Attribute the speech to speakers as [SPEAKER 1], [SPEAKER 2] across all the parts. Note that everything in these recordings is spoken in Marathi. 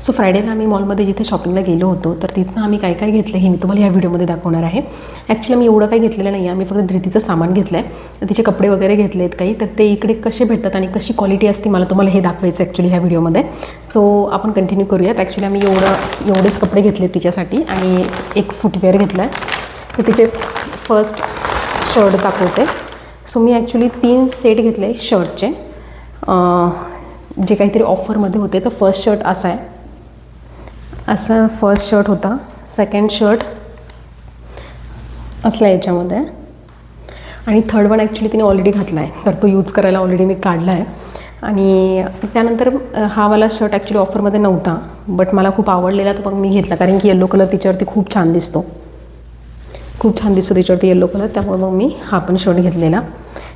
[SPEAKER 1] सो फ्रायडेला आम्ही मॉलमध्ये जिथे शॉपिंगला गेलो होतो तर तिथनं आम्ही काय काय घेतलं हे मी तुम्हाला ह्या व्हिडिओमध्ये दाखवणार आहे. ॲक्च्युली मी एवढं काही घेतलेलं नाही आहे, मी फक्त धृतीचं सामान घेतलं आहे, तिचे कपडे वगैरे घेतले आहेत काही, तर ते इकडे कसे भेटतात आणि कशी क्वालिटी असते मला तुम्हाला हे दाखवायचं ॲक्च्युली ह्या व्हिडिओमध्ये. सो आपण कंटिन्यू करूयात. ॲक्च्युली आम्ही एवढेच कपडे घेतले तिच्यासाठी आणि एक फुटवेअर घेतला आहे. तर तिचे फर्स्ट शर्ट दाखवते. सो मी ॲक्च्युली 3 सेट घेतले शर्टचे, जे काहीतरी ऑफरमध्ये होते. तर फर्स्ट शर्ट असा आहे, असा फर्स्ट शर्ट होता. सेकंड शर्ट असला याच्यामध्ये आणि थर्ड वन ॲक्च्युली तिने ऑलरेडी घातला आहे, तर तो यूज करायला ऑलरेडी मी काढला आहे. आणि त्यानंतर हा वाला शर्ट ॲक्च्युली ऑफरमध्ये नव्हता, बट मला खूप आवडलेला, तर मग मी घेतला, कारण की येलो कलर तिच्यावरती खूप छान दिसतो त्याच्यावरती येलो कलर, त्यामुळे मग मी हा पण शर्ट घेतलेला.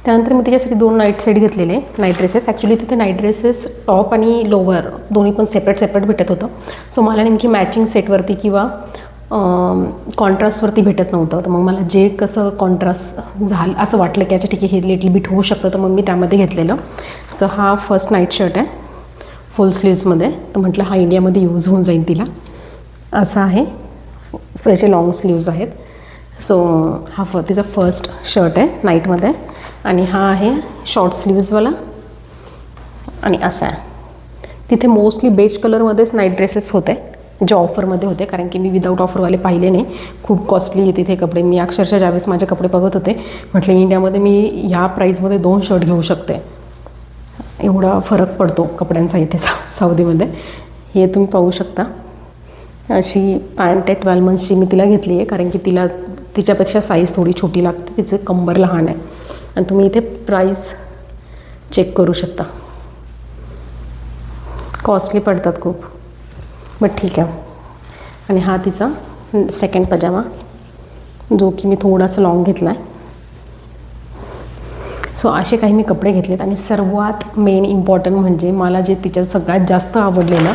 [SPEAKER 1] त्यानंतर मी तिच्यासाठी 2 नाईट सेट घेतलेले, नाईट ड्रेसेस. ॲक्च्युली तिथे नाईट ड्रेसेस टॉप आणि लोवर दोन्ही पण सेपरेट भेटत होतं. सो मला नेमकी मॅचिंग सेटवरती किंवा कॉन्ट्रास्टवरती भेटत नव्हतं, तर मग मला जे कसं कॉन्ट्रास्ट झालं असं वाटलं की अच्छा ठीक आहे हे लिटल बिट होऊ शकतं, तर मग मी त्यामध्ये घेतलेलं. सो हा फर्स्ट नाईट शर्ट आहे फुल स्लीव्समध्ये, तर म्हटलं हा इंडियामध्ये यूज होऊन जाईल तिला, असा आहे. याचे लॉंग स्लीव्ज आहेत. सो हा तिचा फर्स्ट शर्ट आहे नाईटमध्ये आणि हा आहे शॉर्ट स्लीव्जवाला आणि असा आहे. तिथे मोस्टली बेज कलरमध्येच नाईट ड्रेसेस होते जे ऑफरमध्ये होते, कारण की मी विदाऊट ऑफरवाले पाहिले नाही. खूप कॉस्टली आहे तिथे कपडे. मी अक्षरशः ज्यावेळेस माझे कपडे बघत होते म्हटलं इंडियामध्ये मी ह्या प्राईसमध्ये 2 शर्ट घेऊ शकते, एवढा फरक पडतो कपड्यांचा इथे सौदीमध्ये. हे तुम्ही पाहू शकता. अशी पॅन्ट आहे 12 मंथ्सची मी तिला घेतली आहे, कारण की तिच्यापेक्षा साईज थोडी छोटी लागते, तिचं कंबर लहान आहे. आणि तुम्ही इथे प्राईस चेक करू शकता, कॉस्टली पडतात खूप, बट ठीक आहे. आणि हा तिचा सेकंड पजामा, जो की मी थोडासा लॉंग घेतला आहे. सो असे काही मी कपडे घेतलेत. आणि सर्वात मेन इम्पॉर्टंट म्हणजे मला जे तिच्यात सगळ्यात जास्त आवडलेलं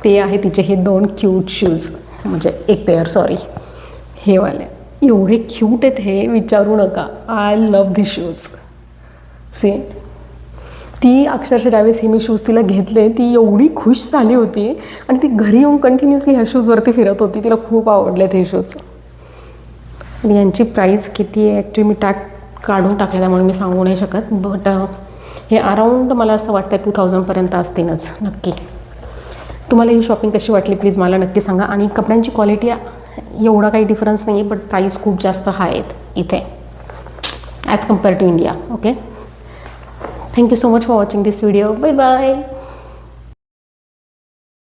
[SPEAKER 1] ते आहे तिचे हे 2 क्यूट शूज, म्हणजे एक पेअर, सॉरी, हे वाले एवढे क्यूट आहेत, हे विचारू नका. I love the shoes. See, ती अक्षरशः ज्यावेळेस हे मी शूज तिला घेतले ती एवढी खुश झाली होती आणि ती घरी येऊन कंटिन्युअसली ह्या शूजवरती फिरत होती. तिला खूप आवडलेत हे शूज. यांची प्राईस किती आहे ॲक्च्युली मी काढून टाकले, त्यामुळे मी सांगू नाही शकत, बट हे अराऊंड मला असं वाटतं 2000पर्यंत असतीलच नक्की. तुम्हाला ही शॉपिंग कशी वाटली प्लीज मला नक्की सांगा. आणि कपड्यांची क्वालिटी एवढा काही डिफरन्स नाही आहे, बट प्राईस खूप जास्त हाय आहेत इथे as compare to India. Okay, thank you so much for watching this video. Bye bye.